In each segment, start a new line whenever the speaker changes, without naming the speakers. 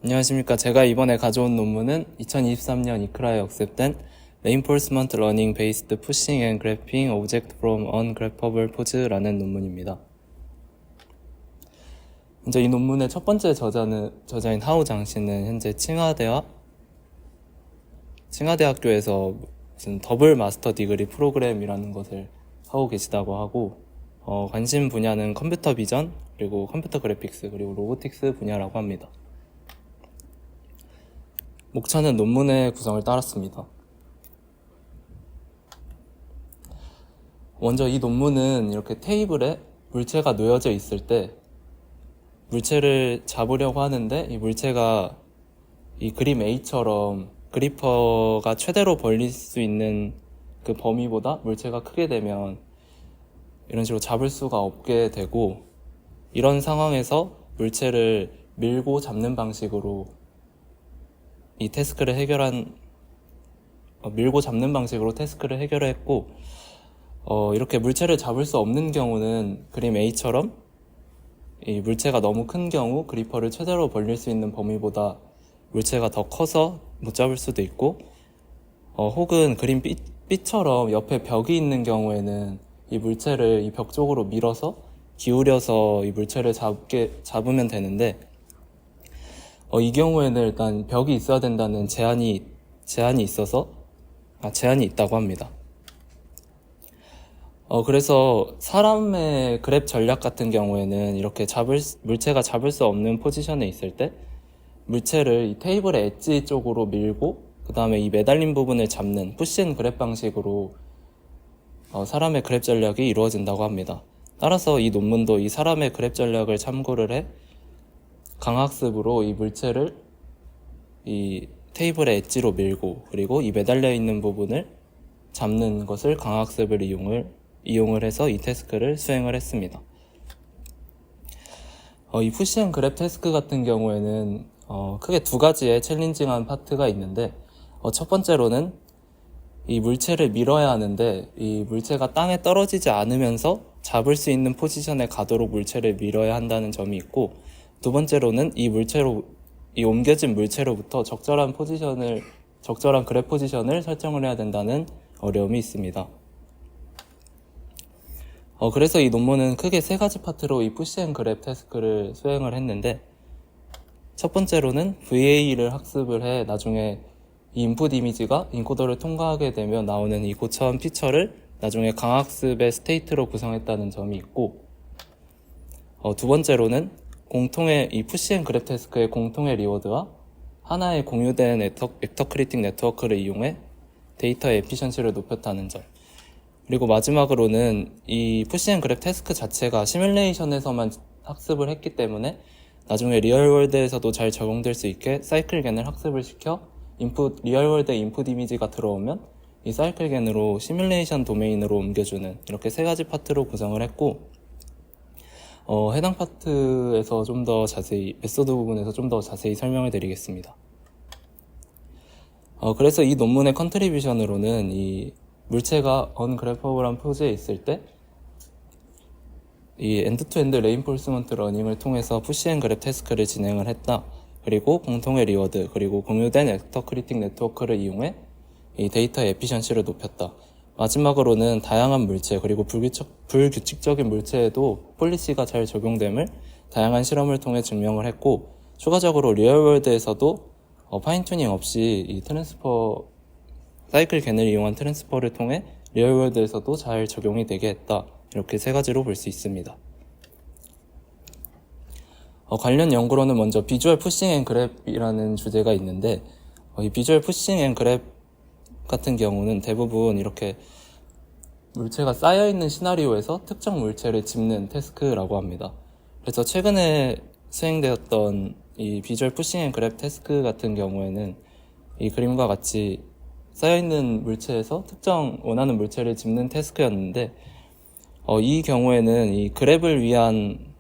안녕하십니까. 제가 이번에 가져온 논문은 2023년 이크라에 억셉된 Reinforcement Learning Based Pushing and Grabbing Object from Ungrabbable Pose라는 논문입니다. 먼저 이 논문의 첫 번째 저자인 하우 장 씨는 현재 칭하대학교에서 무슨 더블 마스터 디그리 프로그램이라는 것을 하고 계시다고 하고, 관심 분야는 컴퓨터 비전, 그리고 컴퓨터 그래픽스, 그리고 로보틱스 분야라고 합니다. 목차는 논문의 구성을 따랐습니다. 먼저 이 논문은 이렇게 테이블에 물체가 놓여져 있을 때 물체를 잡으려고 하는데, 이 물체가 이 그림 A처럼 그리퍼가 최대로 벌릴 수 있는 그 범위보다 물체가 크게 되면 이런 식으로 잡을 수가 없게 되고, 이런 상황에서 물체를 밀고 잡는 방식으로 이 태스크를 밀고 잡는 방식으로 태스크를 해결했고, 이렇게 물체를 잡을 수 없는 경우는 그림 A처럼 이 물체가 너무 큰 경우 그리퍼를 최대로 벌릴 수 있는 범위보다 물체가 더 커서 못 잡을 수도 있고, 혹은 그림 B처럼 옆에 벽이 있는 경우에는 이 물체를 이 벽 쪽으로 밀어서 기울여서 이 물체를 잡으면 되는데, 이 경우에는 일단 벽이 있어야 된다는 제한이 있다고 합니다. 그래서 사람의 그랩 전략 같은 경우에는 이렇게 물체가 잡을 수 없는 포지션에 있을 때 물체를 이 테이블의 엣지 쪽으로 밀고, 그 다음에 이 매달린 부분을 잡는 푸시 앤 그랩 방식으로 사람의 그랩 전략이 이루어진다고 합니다. 따라서 이 논문도 이 사람의 그랩 전략을 참고를 해 강학습으로 이 물체를 이 테이블의 엣지로 밀고, 그리고 이 매달려 있는 부분을 잡는 것을 강학습을 이용을 해서 이 태스크를 수행을 했습니다. 이 푸시 앤 그랩 태스크 같은 경우에는 크게 두 가지의 챌린징한 파트가 있는데, 첫 번째로는 이 물체를 밀어야 하는데 이 물체가 땅에 떨어지지 않으면서 잡을 수 있는 포지션에 가도록 물체를 밀어야 한다는 점이 있고, 두 번째로는 이 옮겨진 물체로부터 적절한 그랩 포지션을 설정을 해야 된다는 어려움이 있습니다. 그래서 이 논문은 크게 세 가지 파트로 이 푸시 앤 그랩 태스크를 수행을 했는데, 첫 번째로는 VA를 학습을 해 나중에 이 인풋 이미지가 인코더를 통과하게 되면 나오는 이 고차원 피처를 나중에 강학습의 스테이트로 구성했다는 점이 있고, 두 번째로는 이 푸시 앤 그랩 태스크의 공통의 리워드와 하나의 공유된 벡터 크리틱 네트워크를 이용해 데이터의 에피션시를 높였다는 점, 그리고 마지막으로는 이 푸시 앤 그랩 태스크 자체가 시뮬레이션에서만 학습을 했기 때문에 나중에 리얼월드에서도 잘 적용될 수 있게 사이클겐을 학습을 시켜 리얼월드에 인풋 이미지가 들어오면 이 사이클겐으로 시뮬레이션 도메인으로 옮겨주는, 이렇게 세 가지 파트로 구성을 했고, 해당 파트에서 좀 더 자세히, 메소드 부분에서 좀 더 자세히 설명을 드리겠습니다. 그래서 이 논문의 컨트리뷰션으로는 이 물체가 언그래퍼블한 포즈에 있을 때 이 엔드-투-엔드 레인포스먼트 러닝을 통해서 푸시 앤 그랩 태스크를 진행을 했다. 그리고 공통의 리워드, 그리고 공유된 벡터 크리틱 네트워크를 이용해 이 데이터의 에피션시를 높였다. 마지막으로는 다양한 물체, 그리고 불규칙적인 물체에도 폴리시가 잘 적용됨을 다양한 실험을 통해 증명을 했고, 추가적으로 리얼월드에서도 파인튜닝 없이 이 사이클 겐을 이용한 트랜스퍼를 통해 리얼월드에서도 잘 적용이 되게 했다. 이렇게 세 가지로 볼 수 있습니다. 관련 연구로는 먼저 비주얼 푸싱 앤 그랩이라는 주제가 있는데, 이 비주얼 푸싱 앤 그랩 같은 경우는 대부분 이렇게 물체가 쌓여있는 시나리오에서 특정 물체를 짚는 태스크라고 합니다. 그래서 최근에 수행되었던 이 비주얼 푸싱 앤 그랩 태스크 같은 경우에는 이 그림과 같이 쌓여있는 물체에서 특정 원하는 물체를 짚는 태스크였는데, 이 경우에는 이 그랩을 위한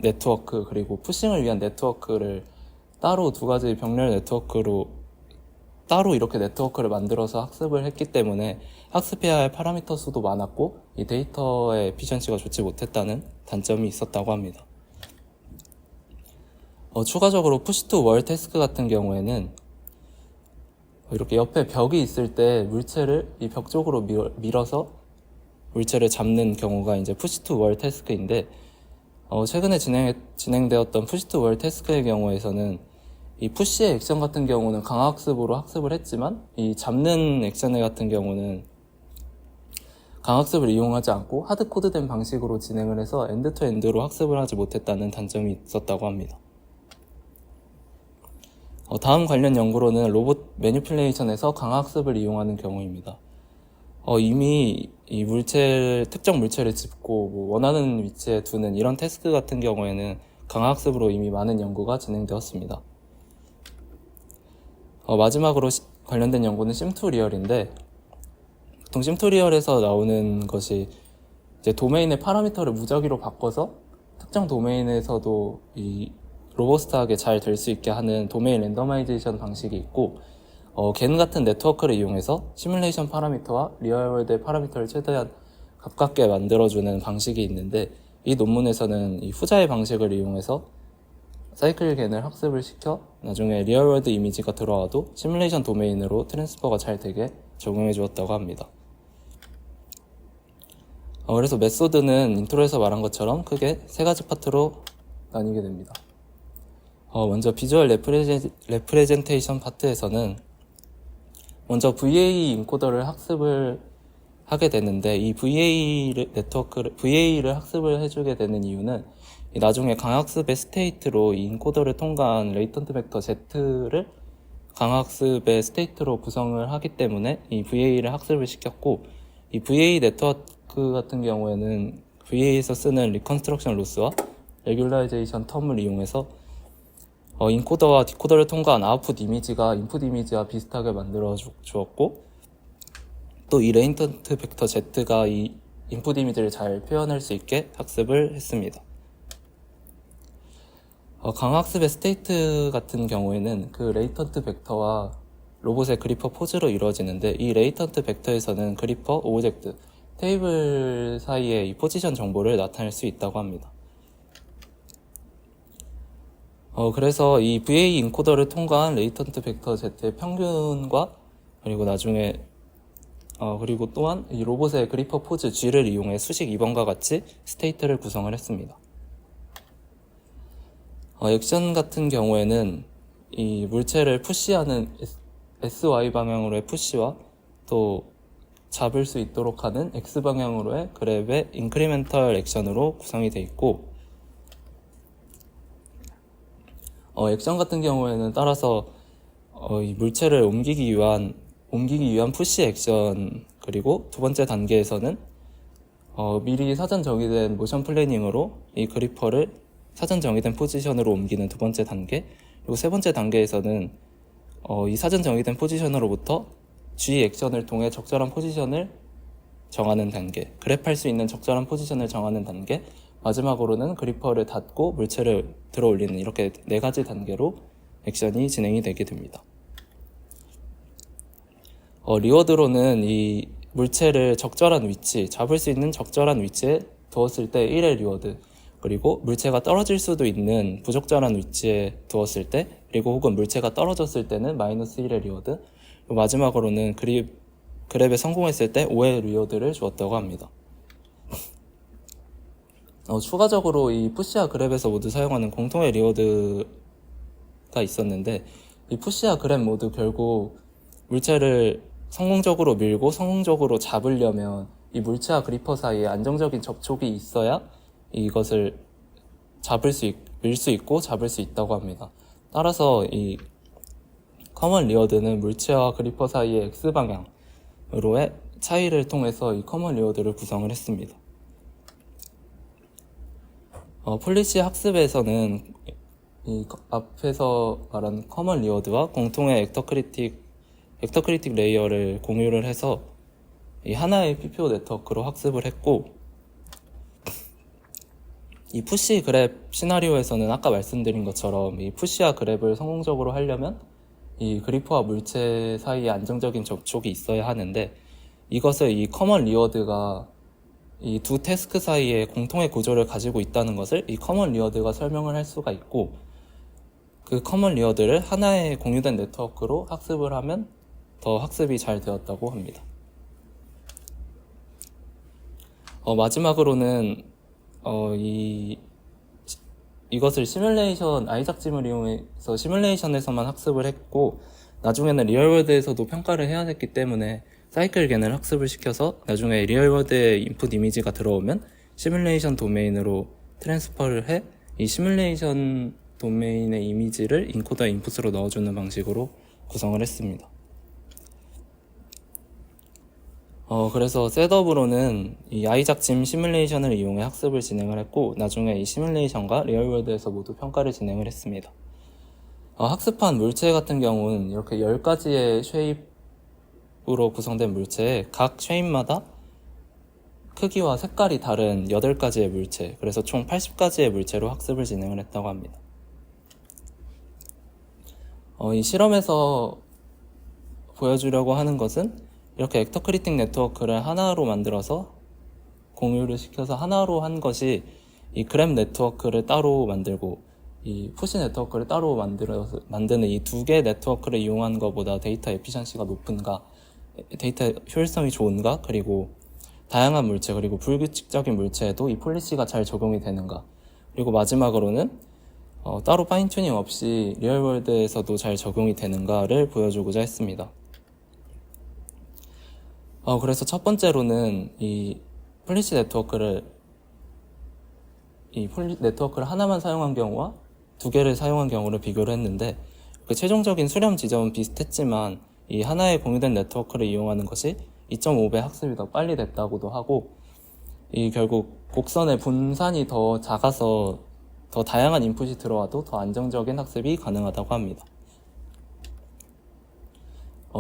네트워크, 그리고 푸싱을 위한 네트워크를 따로 두 가지 병렬 네트워크로 따로 이렇게 네트워크를 만들어서 학습을 했기 때문에 학습해야 할 파라미터 수도 많았고, 이 데이터의 에피션시가 좋지 못했다는 단점이 있었다고 합니다. 추가적으로 푸시 투 월 태스크 같은 경우에는 이렇게 옆에 벽이 있을 때 물체를 이 벽 쪽으로 밀어서 물체를 잡는 경우가 이제 푸시 투 월 태스크인데, 최근에 진행되었던 푸시 투 월 태스크의 경우에서는 이 푸시의 액션 같은 경우는 강학습으로 학습을 했지만, 이 잡는 액션의 같은 경우는 강학습을 이용하지 않고 하드코드된 방식으로 진행을 해서 엔드 투 엔드로 학습을 하지 못했다는 단점이 있었다고 합니다. 다음 관련 연구로는 로봇 매니플레이션에서 강학습을 이용하는 경우입니다. 이미 이 특정 물체를 짚고 원하는 위치에 두는 이런 태스크 같은 경우에는 강학습으로 이미 많은 연구가 진행되었습니다. 마지막으로 관련된 연구는 심투리얼인데, 보통 심투리얼에서 나오는 것이 이제 도메인의 파라미터를 무작위로 바꿔서 특정 도메인에서도 이 로버스트하게 잘 될 수 있게 하는 도메인 랜더마이제이션 방식이 있고, 겐 같은 네트워크를 이용해서 시뮬레이션 파라미터와 리얼월드의 파라미터를 최대한 가깝게 만들어주는 방식이 있는데, 이 논문에서는 이 후자의 방식을 이용해서 사이클 겐을 학습을 시켜 나중에 리얼월드 이미지가 들어와도 시뮬레이션 도메인으로 트랜스퍼가 잘 되게 적용해 주었다고 합니다. 그래서 메소드는 인트로에서 말한 것처럼 크게 세 가지 파트로 나뉘게 됩니다. 먼저 비주얼 레프레젠테이션 파트에서는 먼저 VA 인코더를 학습을 하게 되는데, 이 VA를 학습을 해주게 되는 이유는 나중에 강학습의 스테이트로 이 인코더를 통과한 레이턴트 벡터 Z를 강학습의 스테이트로 구성을 하기 때문에 이 VA를 학습을 시켰고, 이 VA 네트워크 같은 경우에는 VA에서 쓰는 리컨스트럭션 로스와 레귤라이제이션 텀을 이용해서 인코더와 디코더를 통과한 아웃풋 이미지가 인풋 이미지와 비슷하게 만들어 주었고, 또 이 레이턴트 벡터 Z가 이 인풋 이미지를 잘 표현할 수 있게 학습을 했습니다. 강학습의 스테이트 같은 경우에는 그 레이턴트 벡터와 로봇의 그리퍼 포즈로 이루어지는데, 이 레이턴트 벡터에서는 그리퍼, 오브젝트, 테이블 사이의 이 포지션 정보를 나타낼 수 있다고 합니다. 그래서 이 VA 인코더를 통과한 레이턴트 벡터 Z의 평균과 그리고 나중에 그리고 또한 이 로봇의 그리퍼 포즈 G를 이용해 수식 2번과 같이 스테이트를 구성을 했습니다. 액션 같은 경우에는 이 물체를 푸시하는 SY 방향으로의 푸시와 또 잡을 수 있도록 하는 X 방향으로의 그랩의 인크리멘탈 액션으로 구성이 되어 있고, 액션 같은 경우에는 따라서 이 물체를 옮기기 위한 푸시 액션, 그리고 두 번째 단계에서는 미리 사전 정의된 모션 플래닝으로 이 그리퍼를 사전 정의된 포지션으로 옮기는 두 번째 단계, 그리고 세 번째 단계에서는 이 사전 정의된 포지션으로부터 G 액션을 통해 적절한 포지션을 정하는 단계, 그랩할 수 있는 적절한 포지션을 정하는 단계, 마지막으로는 그리퍼를 닫고 물체를 들어 올리는, 이렇게 네 가지 단계로 액션이 진행이 되게 됩니다. 리워드로는 이 물체를 적절한 위치, 잡을 수 있는 적절한 위치에 두었을 때 1의 리워드, 그리고 물체가 떨어질 수도 있는 부적절한 위치에 두었을 때, 그리고 혹은 물체가 떨어졌을 때는 마이너스 1의 리워드, 그리고 마지막으로는 그랩에 성공했을 때 5의 리워드를 주었다고 합니다. 추가적으로 이 푸시와 그랩에서 모두 사용하는 공통의 리워드가 있었는데, 이 푸시와 그랩 모두 결국 물체를 성공적으로 밀고 성공적으로 잡으려면 이 물체와 그리퍼 사이에 안정적인 접촉이 있어야 이것을 밀 수 있고 잡을 수 있다고 합니다. 따라서 이 커먼 리워드는 물체와 그리퍼 사이의 X방향으로의 차이를 통해서 이 커먼 리워드를 구성을 했습니다. 폴리시 학습에서는 이 앞에서 말한 커먼 리워드와 공통의 벡터 크리틱 레이어를 공유를 해서 이 하나의 PPO 네트워크로 학습을 했고, 이 푸시 그랩 시나리오에서는 아까 말씀드린 것처럼 이 푸시와 그랩을 성공적으로 하려면 이 그리퍼와 물체 사이에 안정적인 접촉이 있어야 하는데, 이것을 이 커먼 리워드가 이 두 태스크 사이에 공통의 구조를 가지고 있다는 것을 이 커먼 리워드가 설명을 할 수가 있고, 그 커먼 리어드를 하나의 공유된 네트워크로 학습을 하면 더 학습이 잘 되었다고 합니다. 마지막으로는 이것을 시뮬레이션, 아이작짐을 이용해서 시뮬레이션에서만 학습을 했고, 나중에는 리얼월드에서도 평가를 해야 했기 때문에 사이클 겐을 학습을 시켜서 나중에 리얼월드에 인풋 이미지가 들어오면 시뮬레이션 도메인으로 트랜스퍼를 해 이 시뮬레이션 도메인의 이미지를 인코더 인풋으로 넣어주는 방식으로 구성을 했습니다. 그래서 셋업으로는 이 아이작짐 시뮬레이션을 이용해 학습을 진행을 했고, 나중에 이 시뮬레이션과 리얼월드에서 모두 평가를 진행을 했습니다. 학습한 물체 같은 경우는 이렇게 10가지의 쉐입으로 구성된 물체에 각 쉐입마다 크기와 색깔이 다른 8가지의 물체, 그래서 총 80가지의 물체로 학습을 진행을 했다고 합니다. 이 실험에서 보여주려고 하는 것은 이렇게 액터크리틱 네트워크를 하나로 만들어서 공유를 시켜서 하나로 한 것이 이 그램 네트워크를 따로 만들고 이 푸시 네트워크를 따로 만드는 이 두 개의 네트워크를 이용한 것보다 데이터 에피션시가 높은가, 데이터 효율성이 좋은가, 그리고 다양한 물체, 그리고 불규칙적인 물체에도 이 폴리시가 잘 적용이 되는가, 그리고 마지막으로는 따로 파인튜닝 없이 리얼월드에서도 잘 적용이 되는가를 보여주고자 했습니다. 그래서 첫 번째로는 이 폴리시 네트워크를 하나만 사용한 경우와 두 개를 사용한 경우를 비교를 했는데, 그 최종적인 수렴 지점은 비슷했지만 이 하나의 공유된 네트워크를 이용하는 것이 2.5배 학습이 더 빨리 됐다고도 하고, 이 결국 곡선의 분산이 더 작아서 더 다양한 인풋이 들어와도 더 안정적인 학습이 가능하다고 합니다.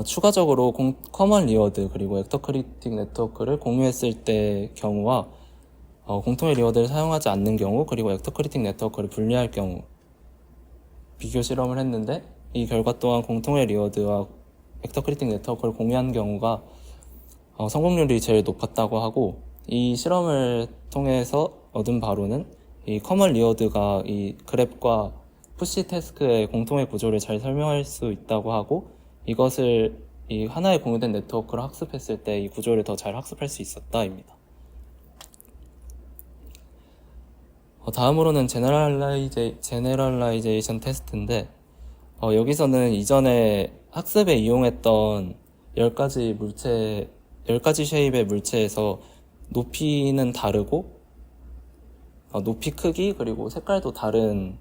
추가적으로 커먼 리워드 그리고 액터크리틱 네트워크를 공유했을 때 경우와 공통의 리워드를 사용하지 않는 경우, 그리고 액터크리틱 네트워크를 분리할 경우 비교 실험을 했는데, 이 결과 또한 공통의 리워드와 액터크리틱 네트워크를 공유한 경우가 성공률이 제일 높았다고 하고, 이 실험을 통해서 얻은 바로는 이 커먼 리워드가 이 그랩과 푸시 태스크의 공통의 구조를 잘 설명할 수 있다고 하고, 이것을 이 하나의 공유된 네트워크로 학습했을 때 이 구조를 더 잘 학습할 수 있었다입니다. 다음으로는 제너럴라이제이션 테스트인데, 여기서는 이전에 학습에 이용했던 10가지 쉐입의 물체에서 높이는 다르고, 높이 크기 그리고 색깔도 다른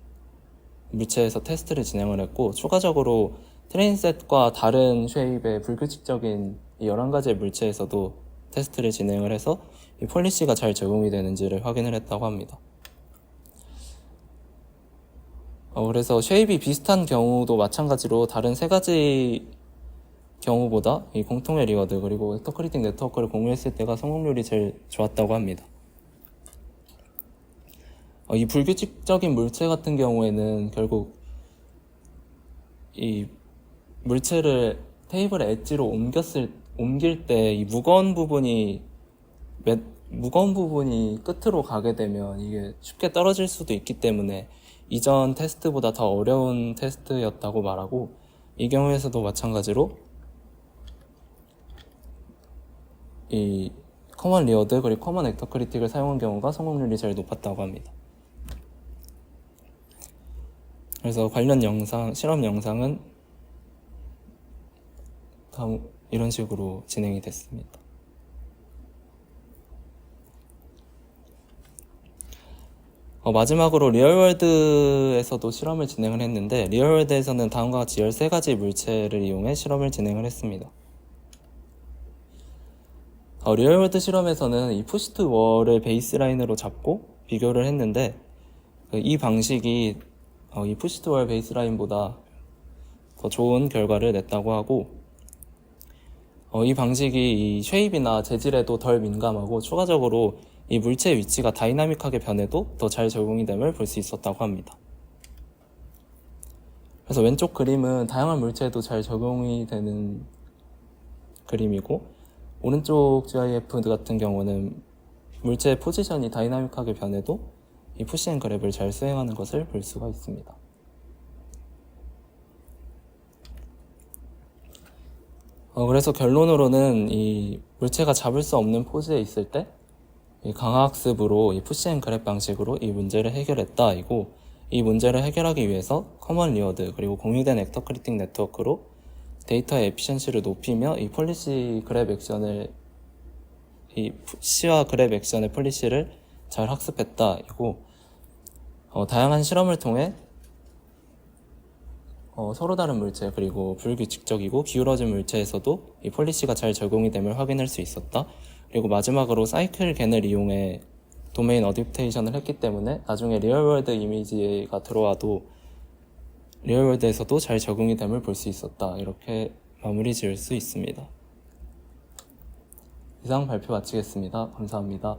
물체에서 테스트를 진행을 했고, 추가적으로 트레인셋과 다른 쉐입의 불규칙적인 이 11가지의 물체에서도 테스트를 진행을 해서 이 폴리시가 잘 적용이 되는지를 확인을 했다고 합니다. 그래서 쉐입이 비슷한 경우도 마찬가지로 다른 3가지 경우보다 이 공통의 리워드 그리고 액터크리틱 네트워크를 공유했을 때가 성공률이 제일 좋았다고 합니다. 이 불규칙적인 물체 같은 경우에는 결국 이 물체를 테이블의 엣지로 옮길 때 이 무거운 부분이 끝으로 가게 되면 이게 쉽게 떨어질 수도 있기 때문에 이전 테스트보다 더 어려운 테스트였다고 말하고, 이 경우에서도 마찬가지로 이 커먼 리워드 그리고 커먼 액터크리틱을 사용한 경우가 성공률이 제일 높았다고 합니다. 그래서 관련 실험 영상은 이런 식으로 진행이 됐습니다. 마지막으로 리얼월드에서도 실험을 진행을 했는데, 리얼월드에서는 다음과 같이 13가지 물체를 이용해 실험을 진행을 했습니다. 리얼월드 실험에서는 이 푸시 투 월을 베이스라인으로 잡고 비교를 했는데, 이 방식이 이 푸시 투 월 베이스라인보다 더 좋은 결과를 냈다고 하고, 이 방식이 이 쉐입이나 재질에도 덜 민감하고, 추가적으로 이 물체의 위치가 다이나믹하게 변해도 더 잘 적용이 됨을 볼 수 있었다고 합니다. 그래서 왼쪽 그림은 다양한 물체에도 잘 적용이 되는 그림이고, 오른쪽 GIF 같은 경우는 물체의 포지션이 다이나믹하게 변해도 이 푸시 앤 그랩을 잘 수행하는 것을 볼 수가 있습니다. 그래서 결론으로는 이 물체가 잡을 수 없는 포즈에 있을 때 이 강화학습으로 이 푸시 앤 그랩 방식으로 이 문제를 해결했다. 이고 이 문제를 해결하기 위해서 커먼 리워드 그리고 공유된 액터 크리틱 네트워크로 데이터의 에피션시를 높이며 이 폴리시 그랩 액션을 이 푸시와 그랩 액션의 폴리시를 잘 학습했다. 이고 다양한 실험을 통해 서로 다른 물체 그리고 불규칙적이고 기울어진 물체에서도 이 폴리시가 잘 적용이 됨을 확인할 수 있었다. 그리고 마지막으로 사이클 겐을 이용해 도메인 어댑테이션을 했기 때문에 나중에 리얼월드 이미지가 들어와도 리얼월드에서도 잘 적용이 됨을 볼 수 있었다. 이렇게 마무리 지을 수 있습니다. 이상 발표 마치겠습니다. 감사합니다.